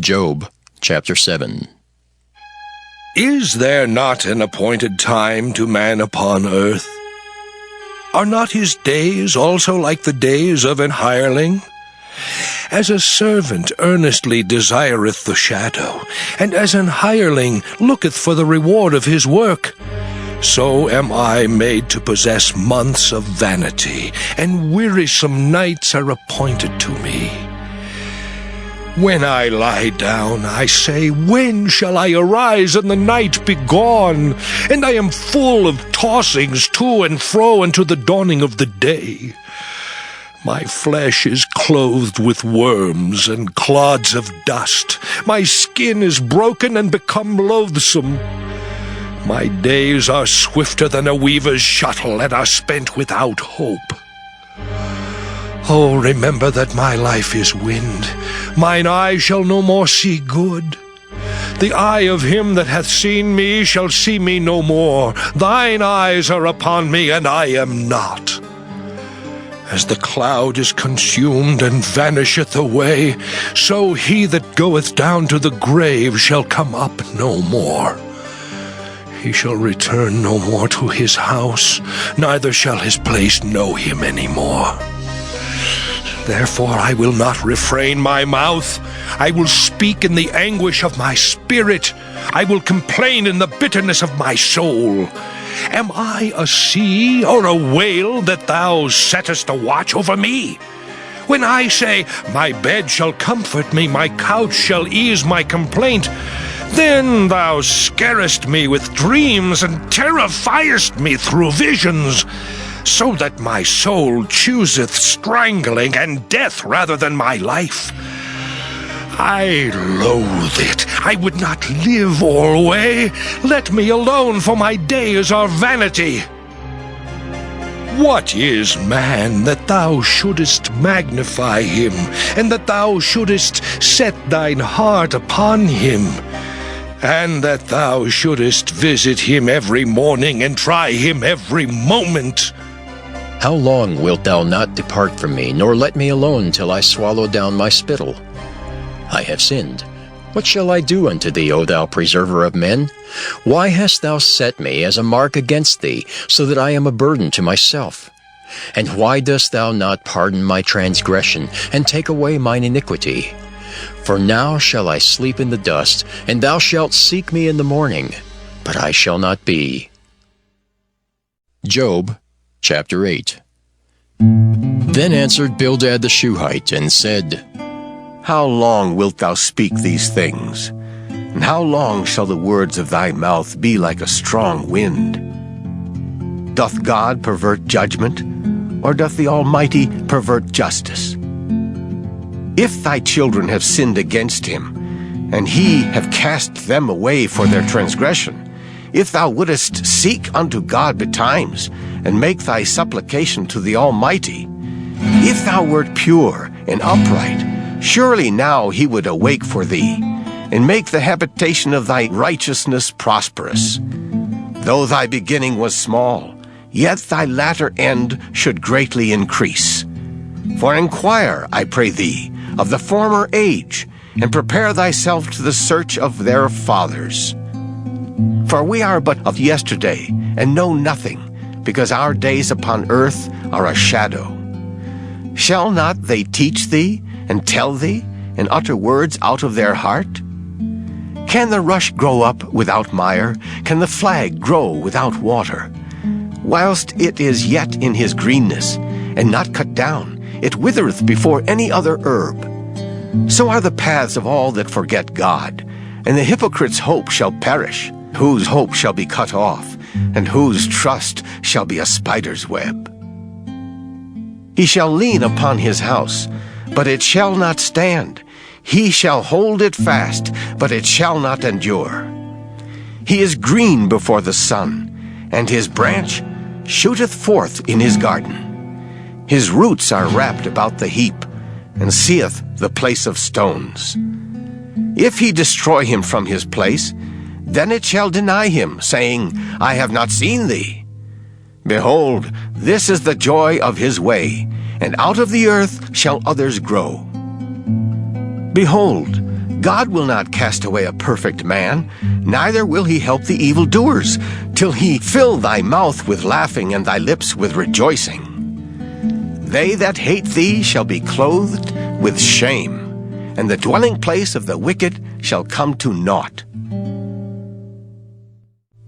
Job chapter 7. Is there not an appointed time to man upon earth? Are not his days also like the days of an hireling? As a servant earnestly desireth the shadow, and as an hireling looketh for the reward of his work, so am I made to possess months of vanity, and wearisome nights are appointed to me. When I lie down, I say, when shall I arise and the night be gone? And I am full of tossings to and fro unto the dawning of the day. My flesh is clothed with worms and clods of dust. My skin is broken and become loathsome. My days are swifter than a weaver's shuttle, and are spent without hope. Oh, remember that my life is wind. Mine eye shall no more see good. The eye of him that hath seen me shall see me no more. Thine eyes are upon me, and I am not. As the cloud is consumed and vanisheth away, so he that goeth down to the grave shall come up no more. He shall return no more to his house, neither shall his place know him any more. Therefore I will not refrain my mouth. I will speak in the anguish of my spirit. I will complain in the bitterness of my soul. Am I a sea or a whale that thou settest a watch over me? When I say, my bed shall comfort me, my couch shall ease my complaint, then thou scarest me with dreams, and terrifiest me through visions, so that my soul chooseth strangling and death rather than my life. I loathe it. I would not live alway. Let me alone, for my days are vanity. What is man that thou shouldest magnify him, and that thou shouldest set thine heart upon him, and that thou shouldest visit him every morning and try him every moment? How long wilt thou not depart from me, nor let me alone till I swallow down my spittle? I have sinned. What shall I do unto thee, O thou preserver of men? Why hast thou set me as a mark against thee, so that I am a burden to myself? And why dost thou not pardon my transgression, and take away mine iniquity? For now shall I sleep in the dust, and thou shalt seek me in the morning, but I shall not be. Job chapter 8. Then answered Bildad the Shuhite, and said, How long wilt thou speak these things? And how long shall the words of thy mouth be like a strong wind? Doth God pervert judgment, or doth the Almighty pervert justice? If thy children have sinned against him, and he have cast them away for their transgression, if thou wouldest seek unto God betimes, and make thy supplication to the Almighty, if thou wert pure and upright, surely now he would awake for thee, and make the habitation of thy righteousness prosperous. Though thy beginning was small, yet thy latter end should greatly increase. For inquire, I pray thee, of the former age, and prepare thyself to the search of their fathers. For we are but of yesterday, and know nothing, because our days upon earth are a shadow. Shall not they teach thee, and tell thee, and utter words out of their heart? Can the rush grow up without mire? Can the flag grow without water? Whilst it is yet in his greenness, and not cut down, it withereth before any other herb. So are the paths of all that forget God, and the hypocrite's hope shall perish, whose hope shall be cut off, and whose trust shall be a spider's web. He shall lean upon his house, but it shall not stand. He shall hold it fast, but it shall not endure. He is green before the sun, and his branch shooteth forth in his garden. His roots are wrapped about the heap, and seeth the place of stones. If he destroy him from his place, then it shall deny him, saying, I have not seen thee. Behold, this is the joy of his way, and out of the earth shall others grow. Behold, God will not cast away a perfect man, neither will he help the evildoers, till he fill thy mouth with laughing and thy lips with rejoicing. They that hate thee shall be clothed with shame, and the dwelling place of the wicked shall come to naught.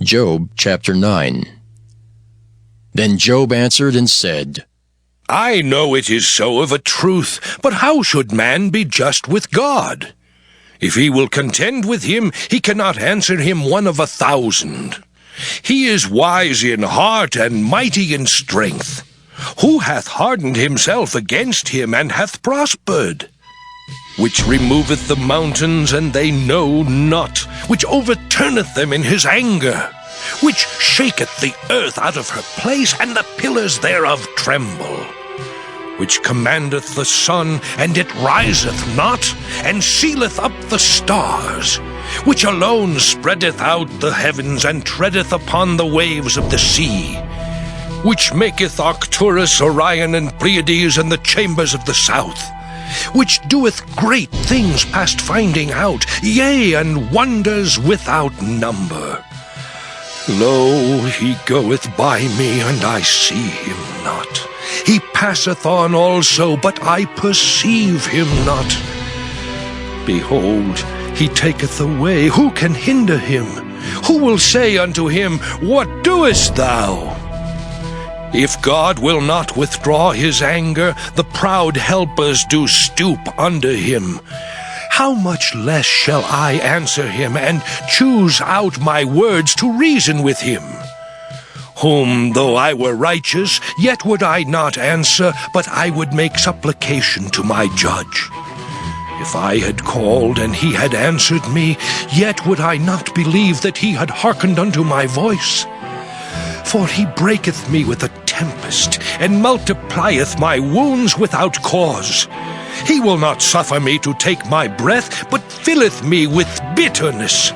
Job chapter 9. Then Job answered and said, I know it is so of a truth, but how should man be just with God? If he will contend with him, he cannot answer him 1 of 1,000. He is wise in heart and mighty in strength. Who hath hardened himself against him, and hath prospered? Which removeth the mountains, and they know not, which overturneth them in his anger, which shaketh the earth out of her place, and the pillars thereof tremble, which commandeth the sun, and it riseth not, and sealeth up the stars, which alone spreadeth out the heavens, and treadeth upon the waves of the sea, which maketh Arcturus, Orion, and Pleiades, and the chambers of the south, which doeth great things past finding out, yea, and wonders without number. Lo, he goeth by me, and I see him not. He passeth on also, but I perceive him not. Behold, he taketh away. Who can hinder him? Who will say unto him, What doest thou? If God will not withdraw his anger, the proud helpers do stoop under him. How much less shall I answer him, and choose out my words to reason with him? Whom, though I were righteous, yet would I not answer, but I would make supplication to my judge. If I had called, and he had answered me, yet would I not believe that he had hearkened unto my voice. For he breaketh me with a tempest, and multiplieth my wounds without cause. He will not suffer me to take my breath, but filleth me with bitterness.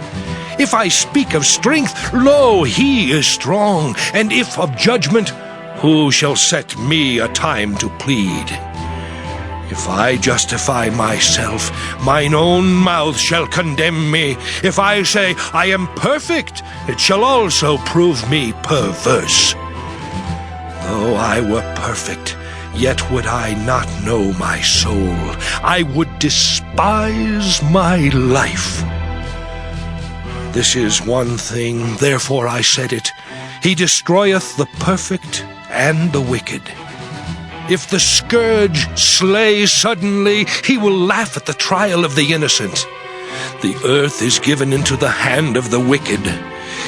If I speak of strength, lo, he is strong, and if of judgment, who shall set me a time to plead? If I justify myself, mine own mouth shall condemn me. If I say, I am perfect, it shall also prove me perverse. Though I were perfect, yet would I not know my soul. I would despise my life. This is one thing, therefore I said it. He destroyeth the perfect and the wicked. If the scourge slay suddenly, he will laugh at the trial of the innocent. The earth is given into the hand of the wicked.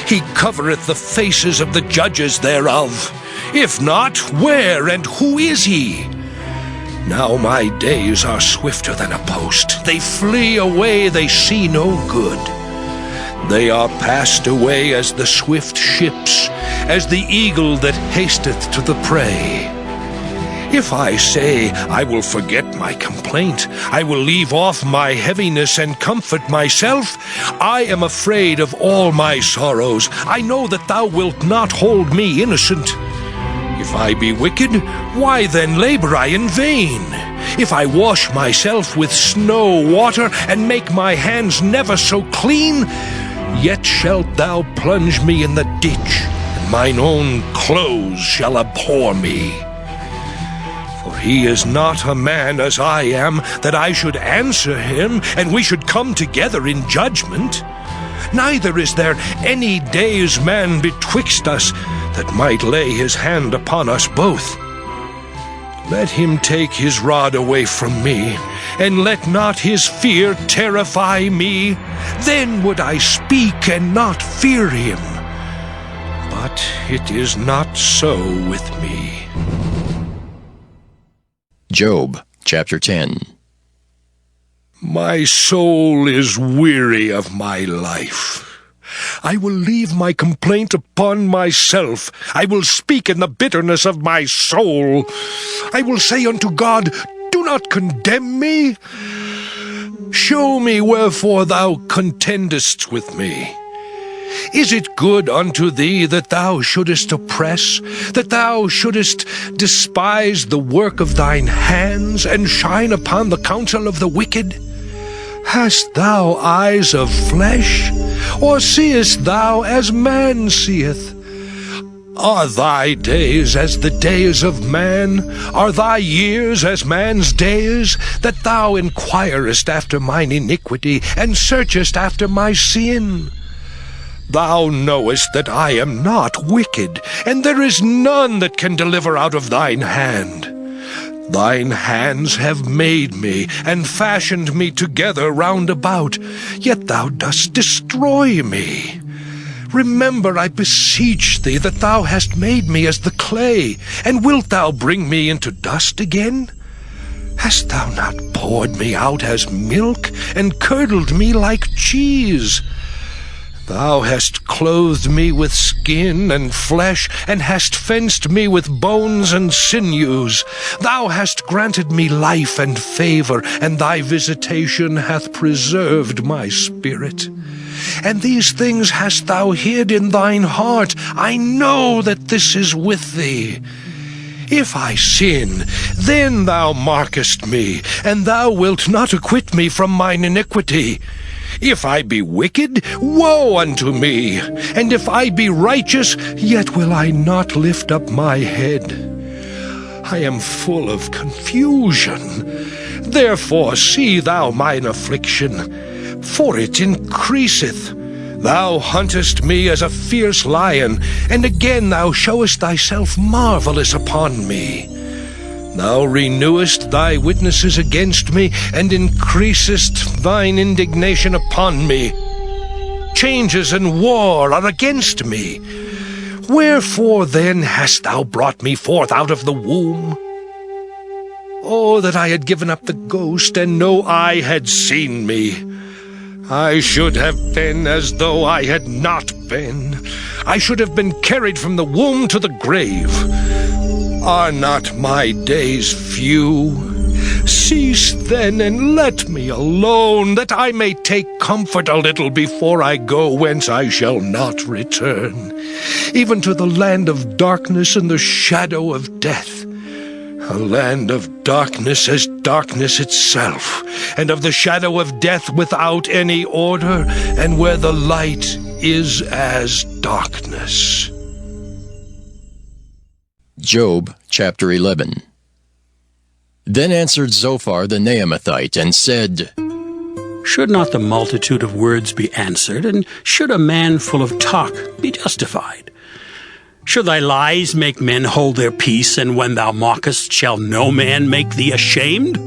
He covereth the faces of the judges thereof. If not, where and who is he? Now my days are swifter than a post. They flee away, they see no good. They are passed away as the swift ships, as the eagle that hasteth to the prey. If I say, I will forget my complaint, I will leave off my heaviness and comfort myself, I am afraid of all my sorrows. I know that thou wilt not hold me innocent. If I be wicked, why then labor I in vain? If I wash myself with snow water, and make my hands never so clean, yet shalt thou plunge me in the ditch, and mine own clothes shall abhor me. For he is not a man as I am, that I should answer him, and we should come together in judgment. Neither is there any day's man betwixt us, that might lay his hand upon us both. Let him take his rod away from me, and let not his fear terrify me. Then would I speak and not fear him. But it is not so with me. Job chapter 10. My soul is weary of my life. I will leave my complaint upon myself. I will speak in the bitterness of my soul. I will say unto God, Do not condemn me. Show me wherefore thou contendest with me. Is it good unto thee that thou shouldest oppress, that thou shouldest despise the work of thine hands, and shine upon the counsel of the wicked? Hast thou eyes of flesh, or seest thou as man seeth? Are thy days as the days of man? Are thy years as man's days? That thou inquirest after mine iniquity, and searchest after my sin? Thou knowest that I am not wicked, and there is none that can deliver out of thine hand. Thine hands have made me, and fashioned me together round about, yet thou dost destroy me. Remember, I beseech thee, that thou hast made me as the clay, and wilt thou bring me into dust again? Hast thou not poured me out as milk, and curdled me like cheese? Thou hast clothed me with skin and flesh, and hast fenced me with bones and sinews. Thou hast granted me life and favor, and thy visitation hath preserved my spirit. And these things hast thou hid in thine heart. I know that this is with thee. If I sin, then thou markest me, and thou wilt not acquit me from mine iniquity. If I be wicked, woe unto me! And if I be righteous, yet will I not lift up my head. I am full of confusion. Therefore see thou mine affliction, for it increaseth. Thou huntest me as a fierce lion, and again thou showest thyself marvelous upon me. Thou renewest thy witnesses against me, and increasest thine indignation upon me. Changes and war are against me. Wherefore then hast thou brought me forth out of the womb? Oh, that I had given up the ghost, and no eye had seen me! I should have been as though I had not been. I should have been carried from the womb to the grave. Are not my days few? Cease then, and let me alone, that I may take comfort a little before I go whence I shall not return, even to the land of darkness and the shadow of death. A land of darkness as darkness itself, and of the shadow of death without any order, and where the light is as darkness. Job chapter 11. Then answered Zophar the Naamathite, and said, Should not the multitude of words be answered, and should a man full of talk be justified? Should thy lies make men hold their peace, and when thou mockest, shall no man make thee ashamed?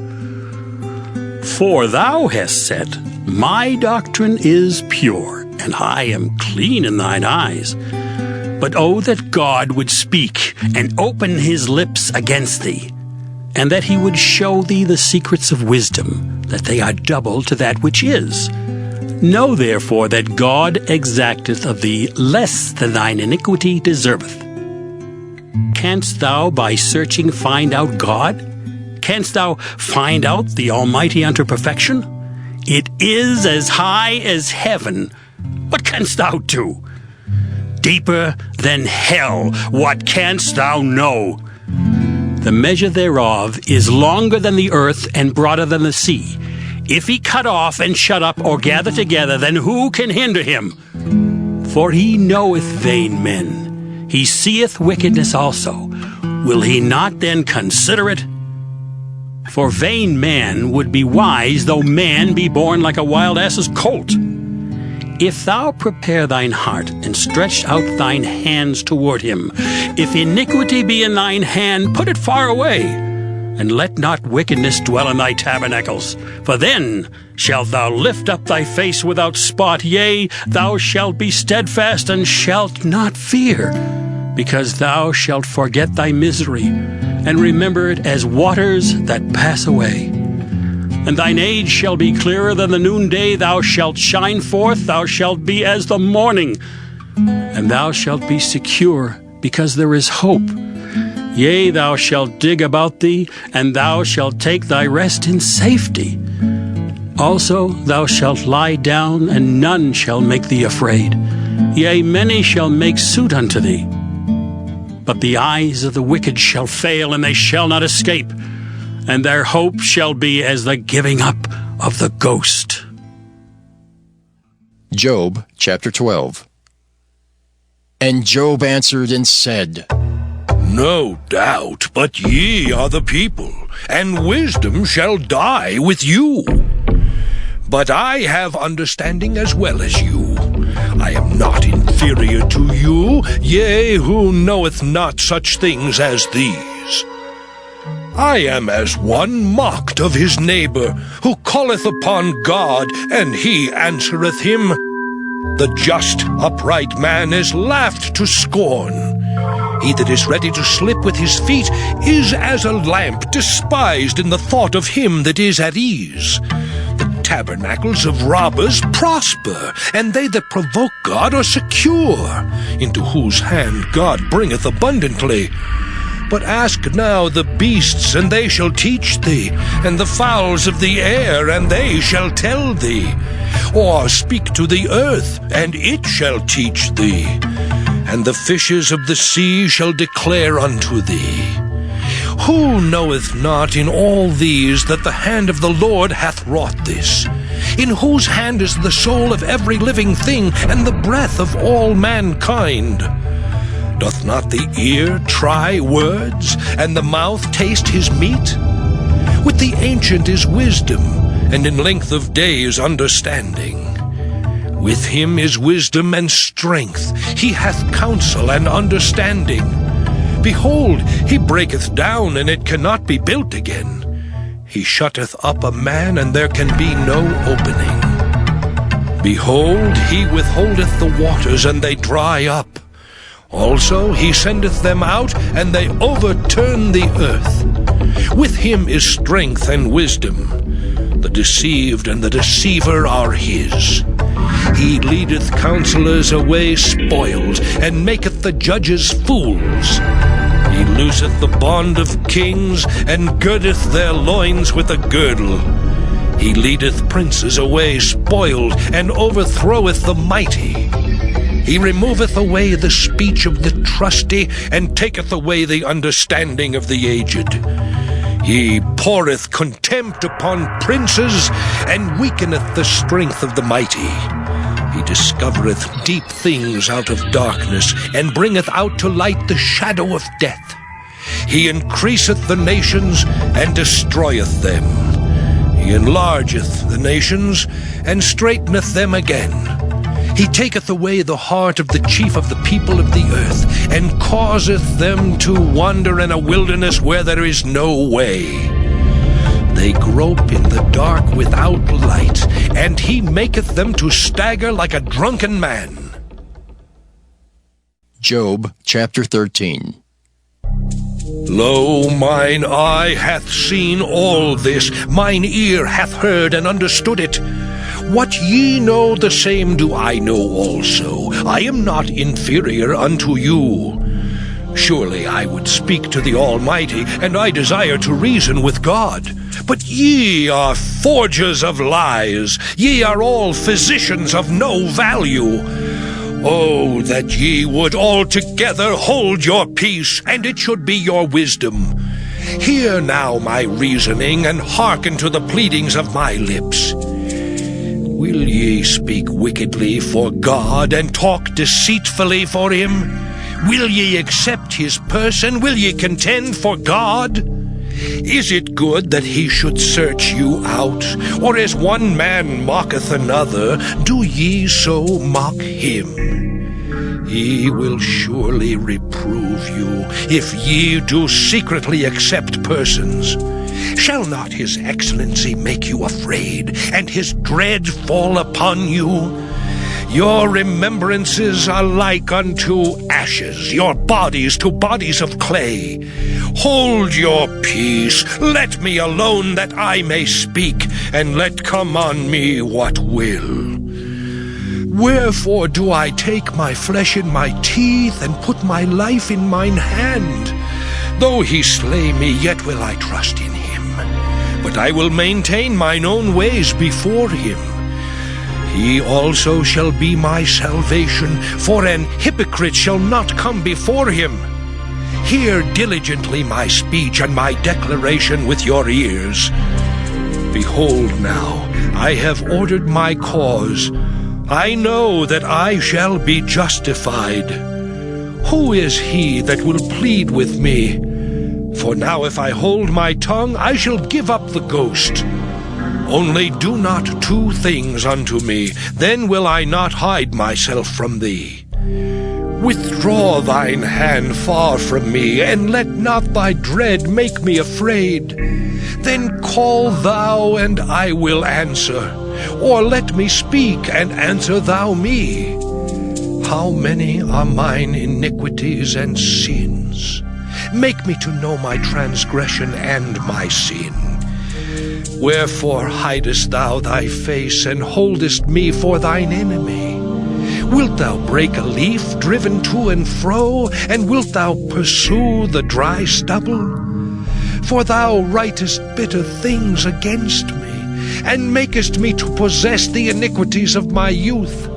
For thou hast said, My doctrine is pure, and I am clean in thine eyes. But oh, that God would speak, and open his lips against thee, and that he would show thee the secrets of wisdom, that they are double to that which is. Know therefore that God exacteth of thee less than thine iniquity deserveth. Canst thou by searching find out God? Canst thou find out the Almighty unto perfection? It is as high as heaven. What canst thou do? Deeper than hell, what canst thou know? The measure thereof is longer than the earth, and broader than the sea. If he cut off and shut up, or gather together, then who can hinder him? For he knoweth vain men. He seeth wickedness also. Will he not then consider it? For vain man would be wise, though man be born like a wild ass's colt. If thou prepare thine heart, and stretch out thine hands toward him, if iniquity be in thine hand, put it far away, and let not wickedness dwell in thy tabernacles. For then shalt thou lift up thy face without spot, yea, thou shalt be steadfast, and shalt not fear, because thou shalt forget thy misery, and remember it as waters that pass away. And thine age shall be clearer than the noonday. Thou shalt shine forth, thou shalt be as the morning, and thou shalt be secure, because there is hope. Yea, thou shalt dig about thee, and thou shalt take thy rest in safety. Also thou shalt lie down, and none shall make thee afraid. Yea, many shall make suit unto thee. But the eyes of the wicked shall fail, and they shall not escape, and their hope shall be as the giving up of the ghost. Job chapter 12. And Job answered and said, No doubt, but ye are the people, and wisdom shall die with you. But I have understanding as well as you. I am not inferior to you, yea, who knoweth not such things as these. I am as one mocked of his neighbor, who calleth upon God, and he answereth him. The just, upright man is laughed to scorn. He that is ready to slip with his feet is as a lamp despised in the thought of him that is at ease. The tabernacles of robbers prosper, and they that provoke God are secure, into whose hand God bringeth abundantly. But ask now the beasts, and they shall teach thee, and the fowls of the air, and they shall tell thee. Or speak to the earth, and it shall teach thee. And the fishes of the sea shall declare unto thee. Who knoweth not in all these that the hand of the Lord hath wrought this? In whose hand is the soul of every living thing, and the breath of all mankind? Doth not the ear try words, and the mouth taste his meat? With the ancient is wisdom, and in length of days understanding. With him is wisdom and strength, he hath counsel and understanding. Behold, he breaketh down, and it cannot be built again. He shutteth up a man, and there can be no opening. Behold, he withholdeth the waters, and they dry up. Also he sendeth them out, and they overturn the earth. With him is strength and wisdom. The deceived and the deceiver are his. He leadeth counselors away spoiled, and maketh the judges fools. He looseth the bond of kings, and girdeth their loins with a girdle. He leadeth princes away spoiled, and overthroweth the mighty. He removeth away the speech of the trusty, and taketh away the understanding of the aged. He poureth contempt upon princes, and weakeneth the strength of the mighty. He discovereth deep things out of darkness, and bringeth out to light the shadow of death. He increaseth the nations, and destroyeth them. He enlargeth the nations, and straiteneth them again. He taketh away the heart of the chief of the people of the earth, and causeth them to wander in a wilderness where there is no way. They grope in the dark without light, and he maketh them to stagger like a drunken man. Job chapter 13. Lo, mine eye hath seen all this, mine ear hath heard and understood it. What ye know, the same do I know also. I am not inferior unto you. Surely I would speak to the Almighty, and I desire to reason with God. But ye are forgers of lies, ye are all physicians of no value. Oh, that ye would altogether hold your peace, and it should be your wisdom. Hear now my reasoning, and hearken to the pleadings of my lips. Will ye speak wickedly for God, and talk deceitfully for him? Will ye accept his person? Will ye contend for God? Is it good that he should search you out? Or as one man mocketh another, do ye so mock him? He will surely reprove you, if ye do secretly accept persons. Shall not his excellency make you afraid, and his dread fall upon you? Your remembrances are like unto ashes, your bodies to bodies of clay. Hold your peace, let me alone that I may speak, and let come on me what will. Wherefore do I take my flesh in my teeth, and put my life in mine hand? Though he slay me, yet will I trust in him. But I will maintain mine own ways before him. He also shall be my salvation, for an hypocrite shall not come before him. Hear diligently my speech and my declaration with your ears. Behold now, I have ordered my cause. I know that I shall be justified. Who is he that will plead with me? For now if I hold my tongue, I shall give up the ghost. Only do not two things unto me, then will I not hide myself from thee. Withdraw thine hand far from me, and let not thy dread make me afraid. Then call thou, and I will answer, or let me speak, and answer thou me. How many are mine iniquities and sins? Make me to know my transgression and my sin. Wherefore hidest thou thy face, and holdest me for thine enemy? Wilt thou break a leaf driven to and fro, and wilt thou pursue the dry stubble? For thou writest bitter things against me, and makest me to possess the iniquities of my youth.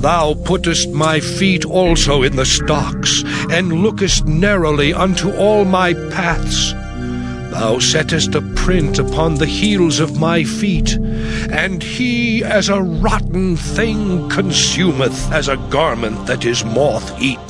Thou puttest my feet also in the stocks, and lookest narrowly unto all my paths. Thou settest a print upon the heels of my feet, and he as a rotten thing consumeth, as a garment that is moth-eaten.